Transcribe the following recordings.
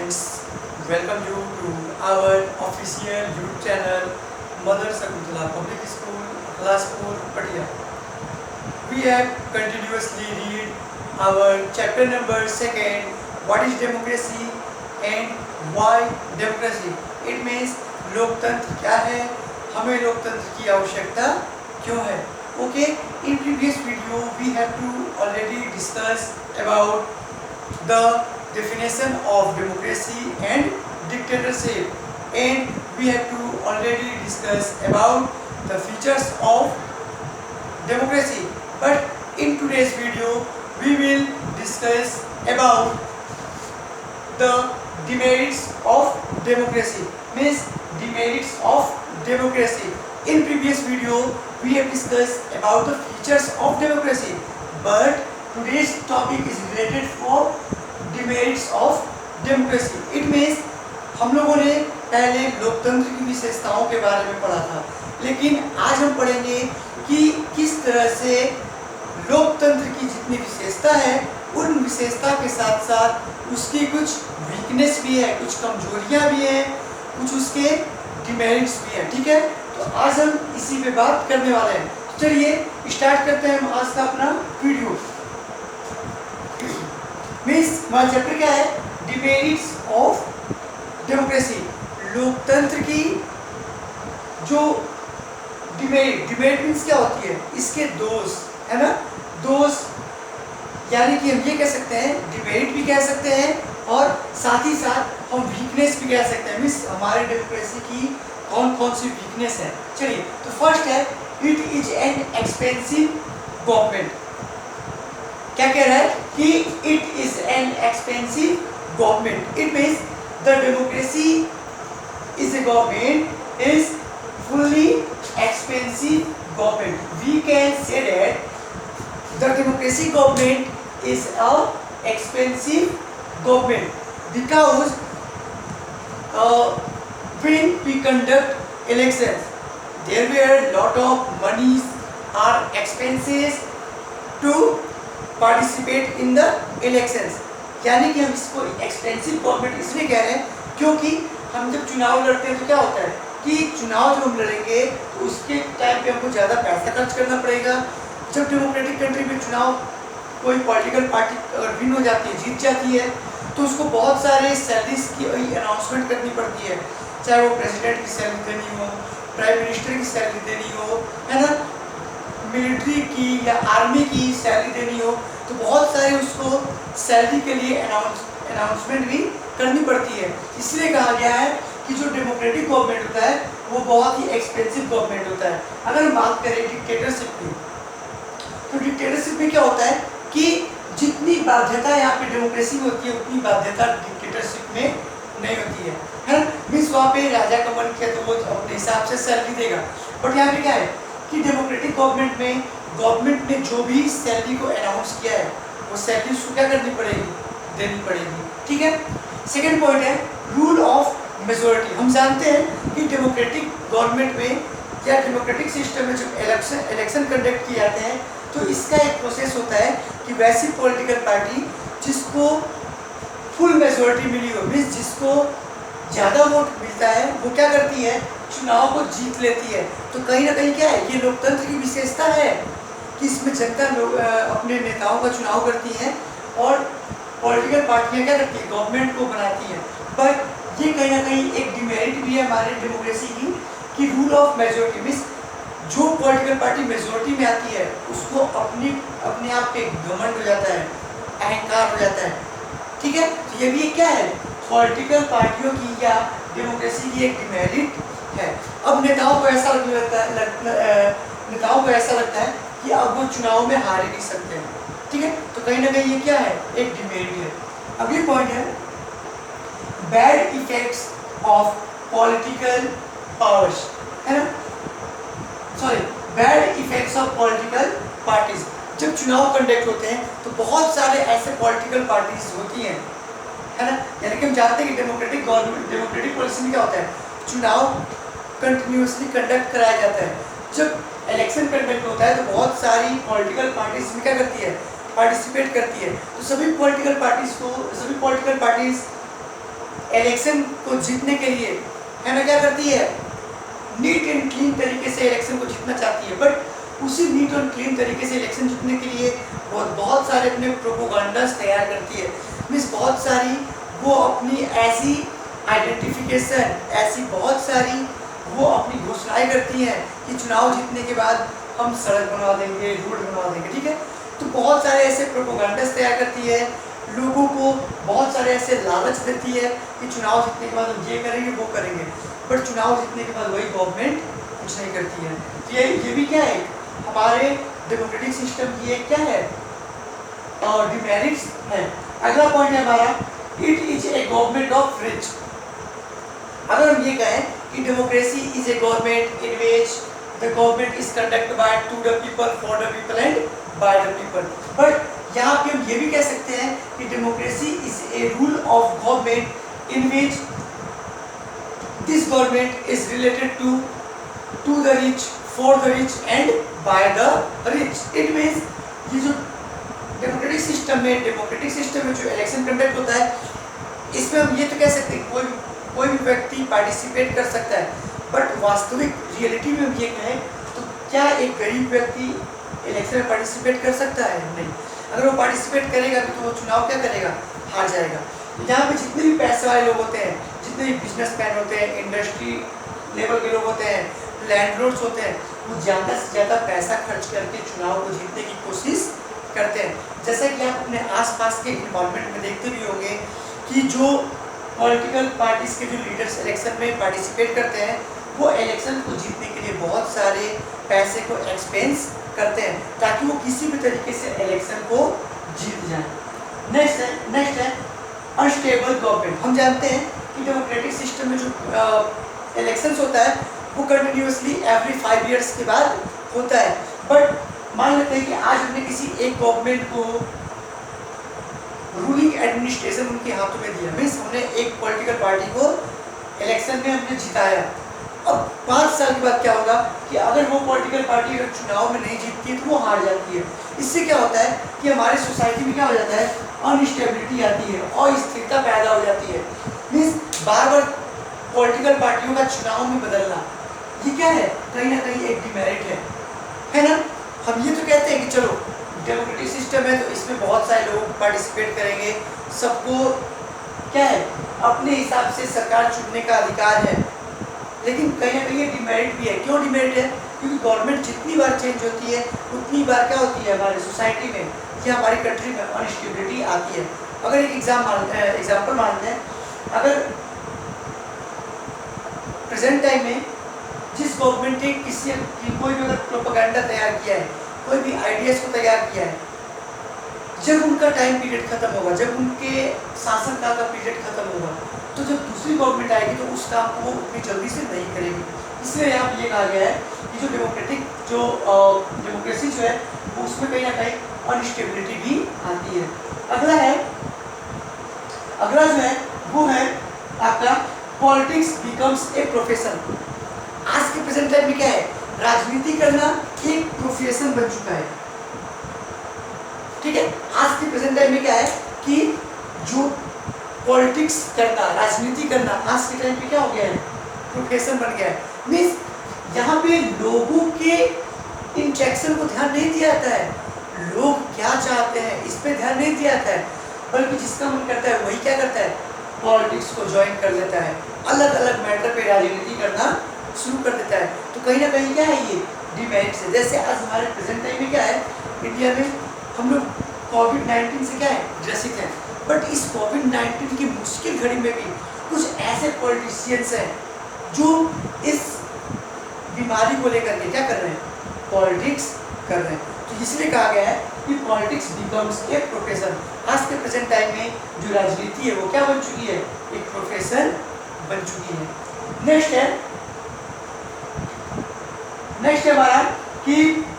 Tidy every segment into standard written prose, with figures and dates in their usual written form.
students, welcome you to our official YouTube channel Mother Sakuntala Public School, Claspur, Patia. We have continuously read our chapter number 2, what is democracy and why democracy. It means लोकतंत्र क्या है, हमें लोकतंत्र की आवश्यकता क्यों है. Okay, in previous video we have to already discuss about the definition of democracy and dictatorship, and we have to already discuss about the features of democracy. But in today's video we will discuss about the demerits of democracy, means demerits of democracy. In previous video we have discussed about the features of democracy, but today's topic is related for demerits of democracy. It means हम लोगों ने पहले लोकतंत्र की विशेषताओं के बारे में पढ़ा था, लेकिन आज हम पढ़ेंगे कि किस तरह से लोकतंत्र की जितनी विशेषता है उन विशेषता के साथ साथ उसकी कुछ वीकनेस भी है, कुछ कमजोरियां भी हैं, कुछ उसके डिमेरिट्स भी हैं. ठीक है, तो आज हम इसी पे बात करने वाले हैं. चलिए स्टार्ट करते हैं हम आज का अपना वीडियो. मीन्स हमारा चैप्टर क्या है, डिमेरिट्स ऑफ डेमोक्रेसी. लोकतंत्र की जो डिमेरिट मीन्स क्या होती है, इसके दोष है ना, दोष यानी कि हम ये कह सकते हैं, डिमेरिट भी कह सकते हैं और साथ ही साथ हम वीकनेस भी कह सकते हैं. मीन्स हमारे डेमोक्रेसी की कौन कौन सी वीकनेस है. चलिए, तो फर्स्ट है, it is an expensive government. क्या कह रहा है कि it is an expensive government. It means the democracy is a government is fully expensive government. We can say that the democracy government is a expensive government because when we conduct elections there were lot of monies or expenses to participate in the elections. यानी कि हम इसको expensive government इसलिए कह रहे हैं क्योंकि हम जब चुनाव लड़ते हैं तो क्या होता है कि चुनाव जब हम लड़ेंगे तो उसके टाइम पे हमको ज़्यादा पैसा खर्च करना पड़ेगा. जब डेमोक्रेटिक कंट्री में चुनाव कोई पॉलिटिकल पार्टी अगर विन हो जाती है, जीत जाती है, तो उसको बहुत सारे सैलरीज की अनाउंसमेंट करनी पड़ती है, चाहे वो प्रेसिडेंट की सैलरी देनी हो, प्राइम मिनिस्टर की सैलरी देनी हो, है ना, मिलिट्री की या आर्मी की सैलरी देनी हो, तो बहुत सारे उसको सैलरी के लिए अनाउंसमेंट भी करनी पड़ती है. इसलिए कहा गया है कि जो डेमोक्रेटिक गवर्नमेंट होता है वो बहुत ही एक्सपेंसिव गवर्नमेंट होता है. अगर हम बात करें डिक्टेटरशिप की, तो डिक्टेटरशिप में क्या होता है कि जितनी बाध्यता यहाँ पे डेमोक्रेसी में होती है उतनी बाध्यता डिक्टेटरशिप में नहीं होती है ना. मीन्स वहाँ पे राजा का मन किया तो वो अपने हिसाब से सैलरी देगा. बट यहाँ पे क्या है कि डेमोक्रेटिक गवर्नमेंट ने जो भी सैलरी को अनाउंस किया है वो सैलरी उसको क्या करनी पड़ेगी, देनी पड़ेगी. ठीक है. सेकेंड पॉइंट है रूल ऑफ मेजोरिटी. हम जानते हैं कि डेमोक्रेटिक गवर्नमेंट में या डेमोक्रेटिक सिस्टम में जब इलेक्शन कंडक्ट किए जाते हैं तो इसका एक प्रोसेस होता है कि वैसी पॉलिटिकल पार्टी जिसको फुल मेजोरिटी मिली हो, मीन्स जिसको ज़्यादा वोट मिलता है, वो क्या करती है, चुनाव को जीत लेती है. तो कहीं ना कहीं क्या है, ये लोकतंत्र की विशेषता है कि इसमें जनता लोग अपने नेताओं का चुनाव करती है और पॉलिटिकल पार्टियाँ क्या करती है, गवर्नमेंट को बनाती हैं. पर ये कहीं ना कहीं एक डिमेरिट भी है हमारे डेमोक्रेसी की कि रूल ऑफ मेजोरिटी मीन्स जो पॉलिटिकल पार्टी मेजोरिटी में आती है उसको अपने आप पे घमंड हो जाता है, अहंकार हो जाता है. ठीक है, तो ये भी क्या है, पॉलिटिकल पार्टियों की या डेमोक्रेसी की एक डिमेरिट है. अब नेताओं को ऐसा लगता है कि अब वो चुनाव में हार ही नहीं सकते हैं. ठीक है, तो कहीं ना कहीं ये क्या है, एक डिमेरिट है. अगली पॉइंट है bad effects of political powers, है ना, sorry bad effects of political parties. जब चुनाव कंडक्ट होते हैं तो बहुत सारे ऐसे पॉलिटिकल पार्टीज होती हैं, है ना. यानी कि हम जानते हैं कि डेमोक्रेटिक पॉलिसी में क्या होता है, चुनाव कंटिन्यूसली कंडक्ट कराया जाता है. जब इलेक्शन कंडक्ट होता है तो बहुत सारी पॉलिटिकल पार्टीज में क्या करती है, पार्टिसिपेट करती है. तो सभी पॉलिटिकल पार्टीज इलेक्शन को जीतने के लिए है ना क्या करती है, नीट एंड क्लीन तरीके से इलेक्शन को जीतना चाहती है। बट उसी नीट और क्लीन तरीके से इलेक्शन जीतने के लिए वो बहुत सारे अपने प्रोपोगंडास तैयार करती है। मीन्स बहुत सारी वो अपनी ऐसी आइडेंटिफिकेशन, ऐसी बहुत सारी वो अपनी घोषणाएं करती हैं कि चुनाव जीतने के बाद हम सड़क बनवा देंगे, रोड बनवा देंगे, ठीक है। तो बहुत सारे ऐसे प्रोपोगंडास तैयार करती है, लोगों को बहुत सारे ऐसे लालच देती है कि चुनाव जीतने के बाद हम ये करेंगे वो करेंगे, बट चुनाव जीतने के बाद वही गवर्नमेंट कुछ नहीं करती है। तो ये भी क्या है, हमारे डेमोक्रेटिक सिस्टम की एक क्या है, और डिमेरिट्स है। अगला पॉइंट है हमारा, it is a government of rich. अगर हम ये कहें कि democracy is a government in which the government is conducted by to the people, for the people and by the people. But यहाँ पे हम ये भी कह सकते हैं कि democracy is a rule of government in which this government is related to the rich, for the rich and by the rich. It means ये जो डेमोक्रेटिक सिस्टम में जो इलेक्शन कंडक्ट होता है, इसमें हम ये तो कह सकते हैं कोई भी व्यक्ति पार्टिसिपेट कर सकता है, बट वास्तविक रियलिटी में हम ये कहें तो क्या एक गरीब व्यक्ति इलेक्शन में पार्टिसिपेट कर सकता है? नहीं। अगर वो पार्टिसिपेट करेगा तो वो चुनाव क्या करेगा, हार जाएगा। यहाँ पे जितने भी पैसे वाले लोग होते हैं, जितने भी बिजनेसमैन होते हैं, इंडस्ट्री लेवल के लोग होते हैं, लैंडलॉर्ड्स होते हैं, वो ज़्यादा से ज़्यादा पैसा खर्च करके चुनाव को जीतने की कोशिश करते हैं। जैसा कि आप अपने आसपास के इन्वॉल्वमेंट में देखते भी होंगे कि जो पॉलिटिकल पार्टीज के जो लीडर्स इलेक्शन में पार्टिसिपेट करते हैं, वो इलेक्शन को जीतने के लिए बहुत सारे पैसे को एक्सपेंस करते हैं ताकि वो किसी भी तरीके से इलेक्शन को जीत जाए। नेक्स्ट है अनस्टेबल गवर्नमेंट। हम जानते हैं कि डेमोक्रेटिक सिस्टम में जो इलेक्शंस होता है वो कंटिन्यूसली एवरी 5 ईयर्स के बाद होता है। बट मान लेते हैं कि आज हमने किसी एक गवर्नमेंट को रूलिंग एडमिनिस्ट्रेशन उनके हाथों में दिया, मीन्स हमने एक पॉलिटिकल पार्टी को इलेक्शन में हमने जिताया। अब 5 साल के बाद क्या होगा कि अगर वो पॉलिटिकल पार्टी अगर चुनाव में नहीं जीतती है तो वो हार जाती है। इससे क्या होता है कि हमारे सोसाइटी में क्या हो जाता है, अनस्टेबिलिटी आती है और स्थिरता पैदा हो जाती है। मीन्स बार बार पॉलिटिकल पार्टियों का चुनाव में बदलना, ये क्या है, कहीं ना कहीं एक डिमेरिट है ना। हम ये तो कहते हैं कि चलो डेमोक्रेटिक सिस्टम है तो इसमें बहुत सारे लोग पार्टिसिपेट करेंगे, सबको क्या है, अपने हिसाब से सरकार चुनने का अधिकार है, लेकिन कहीं ना कहीं ये डिमेरिट भी है। क्यों डिमेरिट है? क्योंकि गवर्नमेंट जितनी बार चेंज होती है उतनी बार क्या होती है, हमारी सोसाइटी में या हमारी कंट्री में अनस्टेबिलिटी आती है। अगर एक एग्जाम्पल मानते हैं, अगर प्रेजेंट टाइम में जिस गवर्नमेंट ने कोई भी अगर प्रोपेगेंडा तैयार किया है, कोई भी आइडियाज को तैयार किया है, जब उनका टाइम पीरियड खत्म होगा, जब उनके शासनकाल का पीरियड खत्म होगा, तो जब दूसरी गवर्नमेंट आएगी तो उस काम को वो उतनी जल्दी से नहीं करेगी। इसलिए यहाँ ये कहा गया है कि जो डेमोक्रेसी जो है वो उसमें कहीं ना कहीं अनस्टेबिलिटी भी आती है। अगला जो है वो है आपका पॉलिटिक्स बिकम्स ए प्रोफेशन। आज के प्रेजेंट टाइम में क्या है, राजनीति करना एक प्रोफेशन बन चुका है, ठीक है। आज के प्रेजेंट टाइम में क्या है कि जो पॉलिटिक्स करना, राजनीति करना आज के टाइम पे क्या हो गया है, प्रोफेशन बन गया है। मीन्स यहाँ पे लोगों के इंटरेक्शन को ध्यान नहीं दिया जाता है, लोग क्या चाहते हैं इस पे ध्यान नहीं दिया जाता है, बल्कि जिसका मन करता है वही क्या करता है, पॉलिटिक्स को ज्वाइन कर लेता है, अलग अलग मैटर पे राजनीति करना शुरू कर देता है। तो कहीं ना कहीं क्या है, ये डिमेरिट है। जैसे आज हमारे प्रेजेंट टाइम में क्या है, इंडिया में हम लोग कोविड-19 से क्या है, ग्रसित हैं, बट इस कोविड-19 की मुश्किल घड़ी में भी कुछ ऐसे पॉलिटिशियंस हैं जो इस बीमारी को लेकर के क्या कर रहे हैं, पॉलिटिक्स कर रहे हैं। तो इसलिए कहा गया है कि पॉलिटिक्स बिकम्स ए प्रोफेशन। आज के प्रेजेंट टाइम में जो राजनीति है वो क्या बन चुकी है, एक प्रोफेशन बन चुकी है। नेक्स्ट है हमारा कि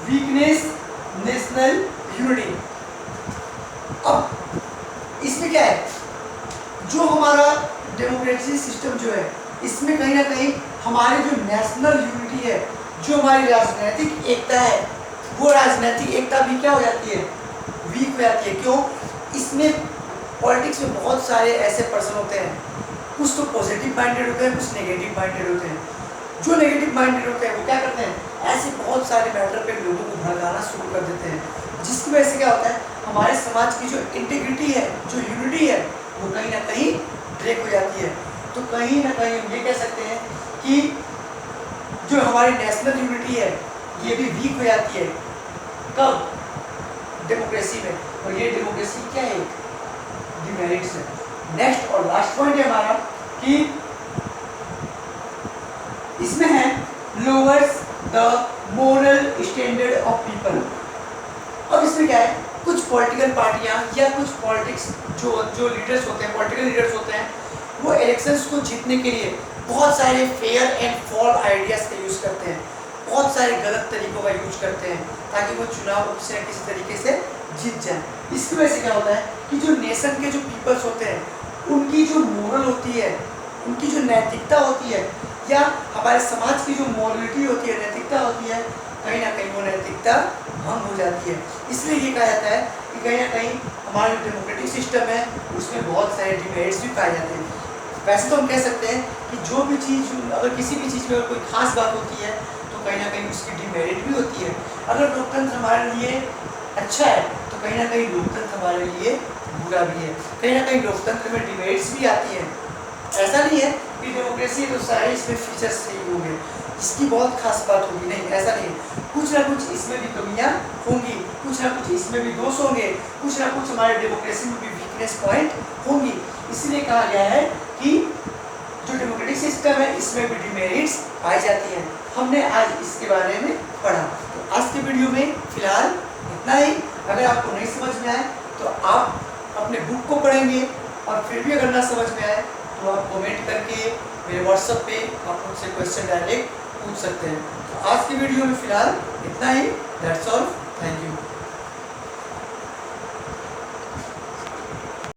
वीकनेस नेशनल यूनिटी। अब इसमें क्या है, जो हमारा डेमोक्रेसी सिस्टम जो है इसमें कहीं ना कहीं हमारी जो नेशनल यूनिटी है, जो हमारी राजनीतिक एकता है, वो राजनीतिक एकता भी क्या हो जाती है, वीक हो जाती है। क्यों? इसमें पॉलिटिक्स में बहुत सारे ऐसे पर्सन होते हैं कुछ तो पॉजिटिव माइंडेड होते हैं, कुछ नेगेटिव माइंडेड होते हैं। जो नेगेटिव माइंडेड होते हैं वो क्या करते हैं, ऐसे बहुत सारे मैटर पे लोगों को भड़काना शुरू कर देते हैं, जिसकी वजह से क्या होता है, हमारे समाज की जो इंटीग्रिटी है, जो यूनिटी है, वो कहीं ना कहीं ब्रेक हो जाती है। तो कहीं ना कहीं हम ये कह सकते हैं कि जो हमारी नेशनल यूनिटी है ये भी वीक हो जाती है। कब? डेमोक्रेसी में। और ये डेमोक्रेसी क्या है, डिमेरिट्स है। नेक्स्ट और लास्ट पॉइंट है हमारा कि इसमें है lowers the moral standard of people. अब इसमें क्या है, कुछ पॉलिटिकल पार्टियां या कुछ पॉलिटिक्स जो लीडर्स होते हैं, पॉलिटिकल लीडर्स होते हैं, वो इलेक्शंस को जीतने के लिए बहुत सारे फेयर एंड फॉल आइडियाज का यूज़ करते हैं, बहुत सारे गलत तरीकों का यूज करते हैं ताकि वो चुनाव किसी न किसी तरीके से जीत जाए। इसकी वजह से क्या होता है कि जो नेशन के जो पीपल्स होते हैं उनकी जो मोरल होती है, उनकी जो नैतिकता होती है, या हमारे समाज की जो मॉरलिटी होती है, नैतिकता होती है, कहीं ना कहीं वो नैतिकता भंग हो जाती है। इसलिए ये कहा जाता है कि कहीं ना कहीं हमारा जो डेमोक्रेटिक सिस्टम है उसमें बहुत सारे डिमेरिट्स भी पाए जाते हैं। वैसे तो हम कह सकते हैं कि जो भी चीज़, अगर किसी भी चीज़ में अगर कोई खास बात होती है तो कहीं ना कहीं उसकी डिमेरिट भी होती है। अगर लोकतंत्र हमारे लिए अच्छा है तो कहीं ना कहीं लोकतंत्र हमारे लिए बुरा भी है, कहीं ना कहीं लोकतंत्र में डिमेरिट्स भी आती हैं। ऐसा नहीं है कि डेमोक्रेसी तो सारे इसमें फीचर्स सही होंगे, इसकी बहुत खास बात होगी, नहीं, ऐसा नहीं है। कुछ ना कुछ इसमें भी कमियां होंगी, कुछ ना कुछ इसमें भी दोष होंगे, कुछ ना कुछ हमारे डेमोक्रेसी में भी वीकनेस पॉइंट होंगी। इसलिए कहा गया है कि जो डेमोक्रेटिक सिस्टम है इसमें भी डिमेरिट्स पाई जाती हैं। हमने आज इसके बारे में पढ़ा। तो आज के वीडियो में फिलहाल इतना ही। अगर आपको नहीं समझ में आए तो आप अपने बुक को पढ़ेंगे, और फिर भी अगर ना समझ में आए तो आप कमेंट करके मेरे व्हाट्सएप पे आप मुझसे क्वेश्चन डायरेक्ट पूछ सकते हैं। तो आज की वीडियो में फिलहाल इतना ही। That's all, thank you.